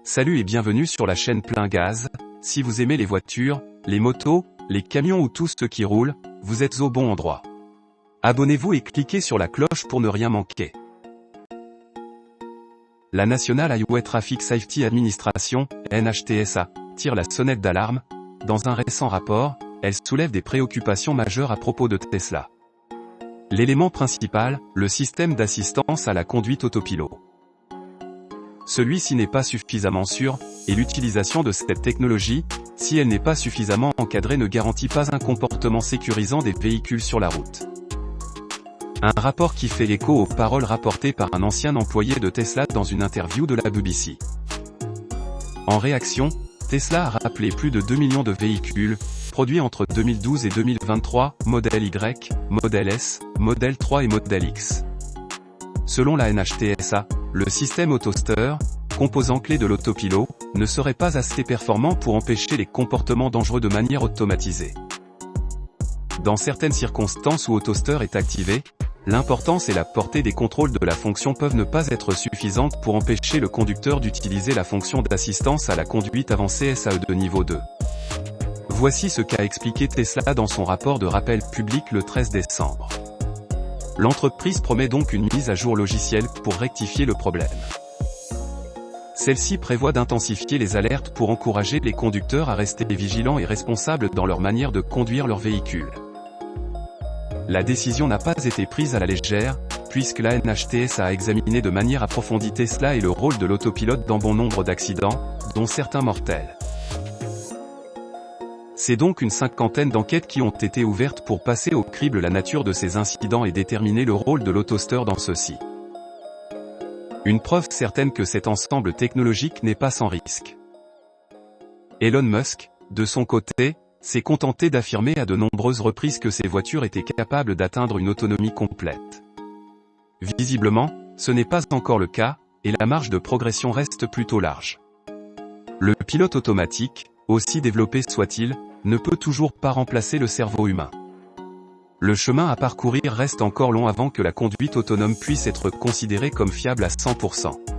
Salut et bienvenue sur la chaîne Plein Gaz. Si vous aimez les voitures, les motos, les camions ou tout ce qui roule, vous êtes au bon endroit. Abonnez-vous et cliquez sur la cloche pour ne rien manquer. La National Highway Traffic Safety Administration, NHTSA, tire la sonnette d'alarme. Dans un récent rapport, elle soulève des préoccupations majeures à propos de Tesla. L'élément principal, le système d'assistance à la conduite autopilot. Celui-ci n'est pas suffisamment sûr, et l'utilisation de cette technologie, si elle n'est pas suffisamment encadrée, ne garantit pas un comportement sécurisant des véhicules sur la route. Un rapport qui fait écho aux paroles rapportées par un ancien employé de Tesla dans une interview de la BBC. En réaction, Tesla a rappelé plus de 2 millions de véhicules, produits entre 2012 et 2023, modèle Y, modèle S, modèle 3 et modèle X. Selon la NHTSA, le système AutoSteer, composant clé de l'autopilot, ne serait pas assez performant pour empêcher les comportements dangereux de manière automatisée. Dans certaines circonstances où AutoSteer est activé, l'importance et la portée des contrôles de la fonction peuvent ne pas être suffisantes pour empêcher le conducteur d'utiliser la fonction d'assistance à la conduite avancée SAE de niveau 2. Voici ce qu'a expliqué Tesla dans son rapport de rappel public le 13 décembre. L'entreprise promet donc une mise à jour logicielle pour rectifier le problème. Celle-ci prévoit d'intensifier les alertes pour encourager les conducteurs à rester vigilants et responsables dans leur manière de conduire leur véhicule. La décision n'a pas été prise à la légère, puisque la NHTSA a examiné de manière approfondie Tesla et le rôle de l'autopilote dans bon nombre d'accidents, dont certains mortels. C'est donc une cinquantaine d'enquêtes qui ont été ouvertes pour passer au crible la nature de ces incidents et déterminer le rôle de l'AutoSteer dans ceux-ci. Une preuve certaine que cet ensemble technologique n'est pas sans risque. Elon Musk, de son côté, s'est contenté d'affirmer à de nombreuses reprises que ses voitures étaient capables d'atteindre une autonomie complète. Visiblement, ce n'est pas encore le cas, et la marge de progression reste plutôt large. Le pilote automatique, aussi développé soit-il, ne peut toujours pas remplacer le cerveau humain. Le chemin à parcourir reste encore long avant que la conduite autonome puisse être considérée comme fiable à 100%.